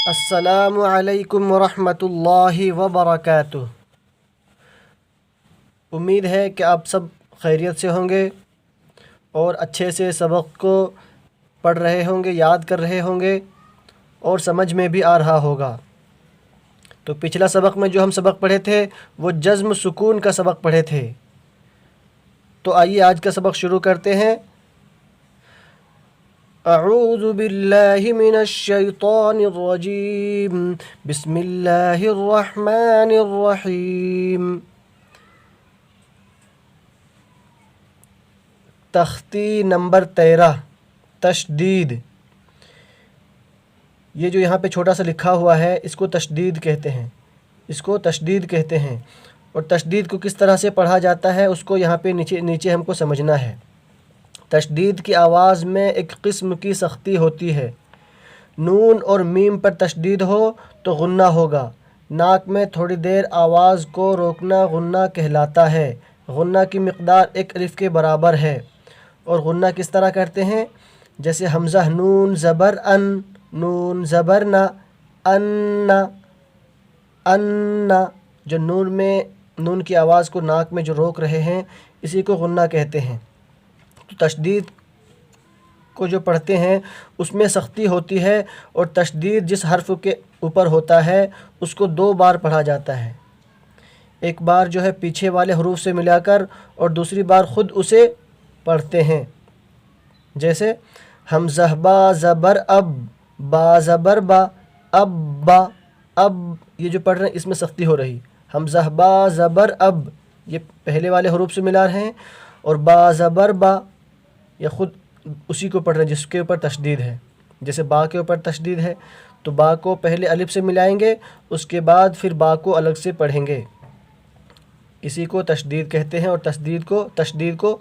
السلام علیکم ورحمۃ اللہ وبرکاتہ۔ امید ہے کہ آپ سب خیریت سے ہوں گے اور اچھے سے سبق کو پڑھ رہے ہوں گے، یاد کر رہے ہوں گے اور سمجھ میں بھی آ رہا ہوگا۔ تو پچھلا سبق میں جو ہم سبق پڑھے تھے وہ جزم سکون کا سبق پڑھے تھے۔ تو آئیے آج کا سبق شروع کرتے ہیں۔ اعوذ باللہ من الشیطان الرجیم، بسم اللہ الرحمن الرحیم۔ تختی نمبر 13، تشدید۔ یہ جو یہاں پہ چھوٹا سا لکھا ہوا ہے اس کو تشدید کہتے ہیں، اور تشدید کو کس طرح سے پڑھا جاتا ہے اس کو یہاں پہ نیچے ہم کو سمجھنا ہے۔ تشدید کی آواز میں ایک قسم کی سختی ہوتی ہے۔ نون اور میم پر تشدید ہو تو غنہ ہوگا۔ ناک میں تھوڑی دیر آواز کو روکنا غنہ کہلاتا ہے۔ غنہ کی مقدار ایک الف کے برابر ہے۔ اور غنہ کس طرح کرتے ہیں؟ جیسے حمزہ نون زبر ان، نون زبر نہ، ان، ان، جو نون کی آواز کو ناک میں جو روک رہے ہیں اسی کو غنہ کہتے ہیں۔ تو تشدید کو جو پڑھتے ہیں اس میں سختی ہوتی ہے، اور تشدید جس حرف کے اوپر ہوتا ہے اس کو 2 بار پڑھا جاتا ہے۔ ایک بار جو ہے پیچھے والے حروف سے ملا کر، اور دوسری بار خود اسے پڑھتے ہیں۔ جیسے حمزہ با زبر اب، با زبر با، اب با، اب یہ جو پڑھ رہے ہیں اس میں سختی ہو رہی۔ حمزہ با زبر اب، یہ پہلے والے حروف سے ملا رہے ہیں، اور با زبر با یہ خود اسی کو پڑھ رہے ہیں جس کے اوپر تشدید ہے۔ جیسے با کے اوپر تشدید ہے تو با کو پہلے الف سے ملائیں گے، اس کے بعد پھر با کو الگ سے پڑھیں گے۔ اسی کو تشدید کہتے ہیں، اور تشدید کو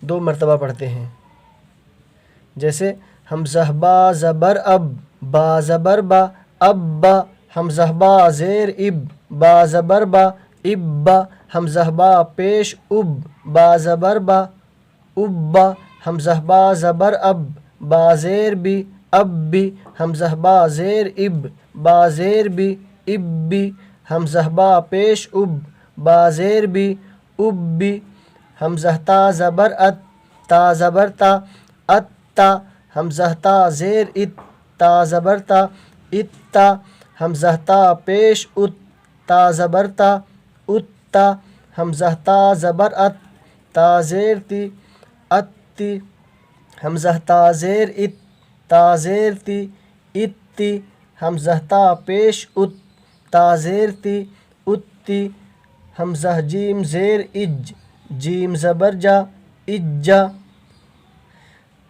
2 مرتبہ پڑھتے ہیں۔ جیسے حمزہ با زبر اب، با زبر با، اب با، حمزہ با زیر اب، با زبر با، اب با، حمزہ با پیش اب، با زبر با، اب با، حمزہ با زبر اب، با زیر بی، اب بی، حمزہ با زیر اب، با زیر بی، اب بی، حمزہ با پیش اب، با زیر بی، اب بی، حمزہ تا زبر ات، تا زبر تا، ات تا، حمزہ تا زیر ات، تا زبر تا، ات تا، حمزہ تا پیش ات، تا زبر تا، ات تا، حمزہ تا زبر ات، تا زیر تی، ات تی، حمزہ تا زیر ات، تا زیر تی، ات تی، حمزہ تا پیش ات، تا زیر تی، ات تی، حمزہ جیم زیر اج، جیم زبر جا، اجا،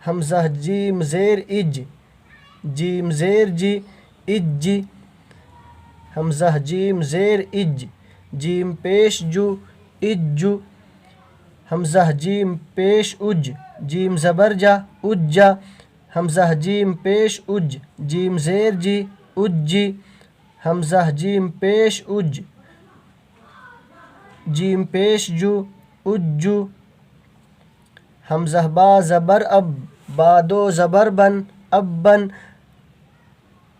حمزہ جیم زیر اج، جیم زیر جی، اجی، حمزہ جیم زیر اج، جیم پیش جو، اجو، حمزہ جیم پیش اج، جیم زبر جا، اجا، حمزہ جیم پیش اج، جیم زیر جی، اجی، حمزہ جیم پیش اج، جیم پیش جو، اجو، حمزہ با زبر اب، با 2 زبر بن، اب بن،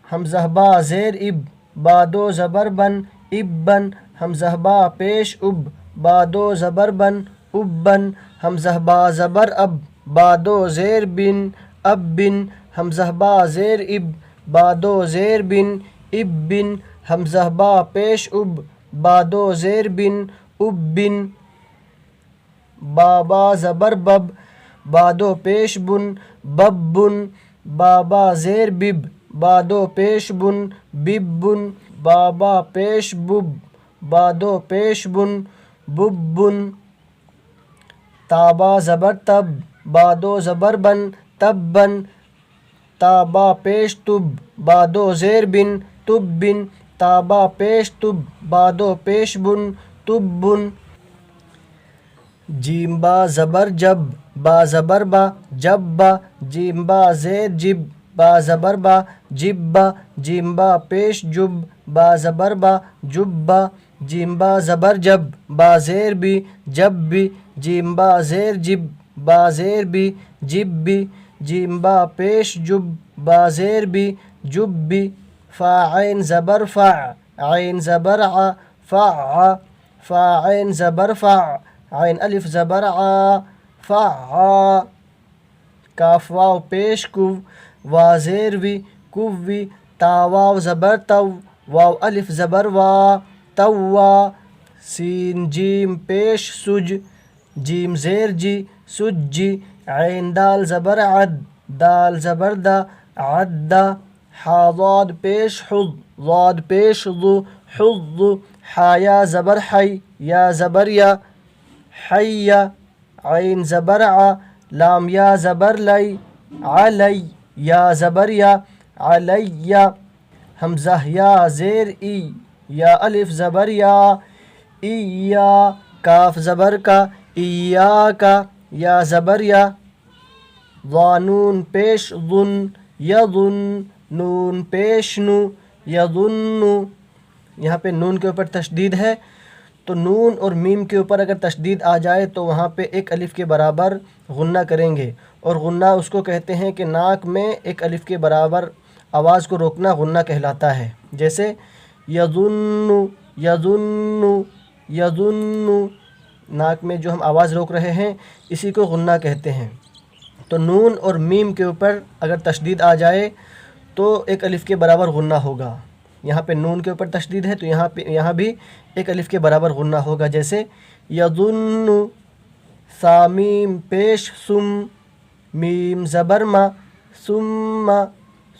حمزہ با زیر اب، با 2 زبر بن، اب بن، حمزہ با پیش اب، با 2 زبر بن، اب بن، حمزہ با زبر اب، با 2 زیر بن، اب بن، حمزہ با زیر اب، با 2 زیر بن، اب بن، حمزہ با پیش اب، با 2 زیر بن، اب بن، با زبر بب، با 2 پیش بن، بب بن، با زیر بب، با 2 پیش بن، بب بن، با پیش بب، با 2 پیش بن، بب بن، تا زبر تب، با 2 زبر بن، تب بن، تا پیش تب، با 2 زیر بن، تب بن، تا پیش تب، با 2 پیش بن، تب بن، جیم با زبر جب، با زبر با، جب با، جیم با زیر جب، با زبر با، جب با، جیم با پیش جب، با زبر با، جب با، جیم با زبر جب، با زیر بی، جب بی، جیم با زیر جب، با زیر بی، جب بی، جیم با پیش جب، با زیر بی، جب بی، فا عین زبر فع، عین زبر ع، فع، فا عین زبر فع، عین الف زبر ع، فع، کاف واو پیش کو، وا زیر وی، کوی، تا واو زبر تو، واو الف زبر وا، توا، سین جیم پیش سج، جیم زیر جی، سجی، عین دال زبر عد، دال زبر دا، عد، حا ضاد پیش حض، ضاد پیش ضو، حض، حا یا زبر حی، یا زبر یا، حی، عین زبر ع، لام یا زبر لی، علی، یا زبر یا، علی، حمزہ یا زیر ای، یا الف زبر یا، ایا، کاف زبر کا، ایاکا، یا زبر یا، ضا نون پیش ظن، یظن، نون پیش نو، یظن، یہاں پہ نون کے اوپر تشدید ہے، تو نون اور میم کے اوپر اگر تشدید آ جائے تو وہاں پہ ایک الف کے برابر غنہ کریں گے، اور غنہ اس کو کہتے ہیں کہ ناک میں ایک الف کے برابر آواز کو روکنا غنہ کہلاتا ہے، جیسے یظن، یظن، یظن، ناک میں جو ہم آواز روک رہے ہیں اسی کو غنہ کہتے ہیں۔ تو نون اور میم کے اوپر اگر تشدید آ جائے تو ایک الف کے برابر غنہ ہوگا، یہاں پہ نون کے اوپر تشدید ہے تو یہاں بھی ایک الف کے برابر غنہ ہوگا، جیسے یظن، سا میم پیش سم، میم زبر ما، ثم،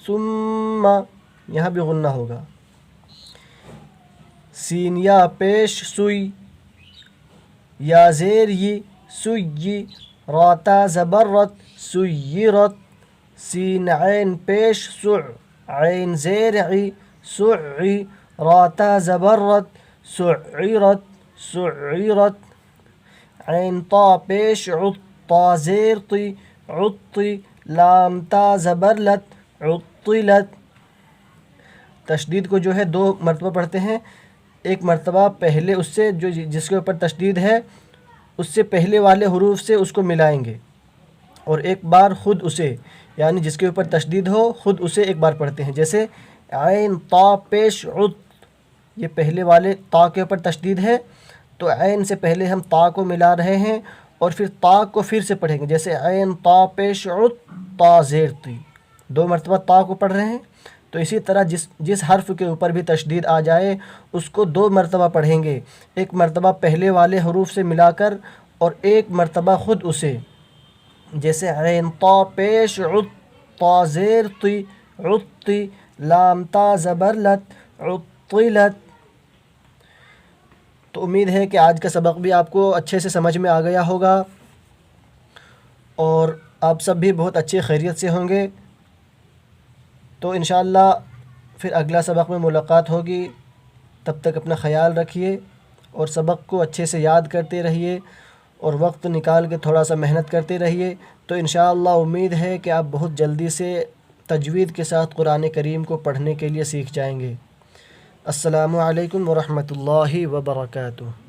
ثم، یہاں بھی غنہ ہوگا، سین یا پیش سوئی، یا زیر ی، سوئی، راتا زبر رت، سیرت، سین عین پیش سع، عین زیر عی، سعی، راتا زبر رت، سعرت، سعرت، عین طا پیش عط، طا زیر طی، عطی، لام تا زبر لت، عطلت۔ تشدید کو جو ہے 2 مرتبہ پڑھتے ہیں، ایک مرتبہ پہلے اس سے جو جس کے اوپر تشدید ہے اس سے پہلے والے حروف سے اس کو ملائیں گے، اور ایک بار خود اسے، یعنی جس کے اوپر تشدید ہو خود اسے ایک بار پڑھتے ہیں، جیسے عین طا پیش عط، یہ پہلے والے تا کے اوپر تشدید ہے تو عین سے پہلے ہم تا کو ملا رہے ہیں اور پھر تا کو پھر سے پڑھیں گے، جیسے عین طا پیش عط، تا زیر تی، 2 مرتبہ تا کو پڑھ رہے ہیں۔ تو اسی طرح جس حرف کے اوپر بھی تشدید آ جائے اس کو 2 مرتبہ پڑھیں گے، ایک مرتبہ پہلے والے حروف سے ملا کر اور ایک مرتبہ خود اسے، جیسے عین طا پیش عط، طا زیر تی، عطی، لام تا زبر لت، عطلت۔ تو امید ہے کہ آج کا سبق بھی آپ کو اچھے سے سمجھ میں آ گیا ہوگا، اور آپ سب بھی بہت اچھی خیریت سے ہوں گے۔ تو انشاءاللہ پھر اگلا سبق میں ملاقات ہوگی، تب تک اپنا خیال رکھیے اور سبق کو اچھے سے یاد کرتے رہیے اور وقت نکال کے تھوڑا سا محنت کرتے رہیے، تو انشاءاللہ امید ہے کہ آپ بہت جلدی سے تجوید کے ساتھ قرآن کریم کو پڑھنے کے لیے سیکھ جائیں گے۔ السلام علیکم ورحمۃ اللہ وبرکاتہ۔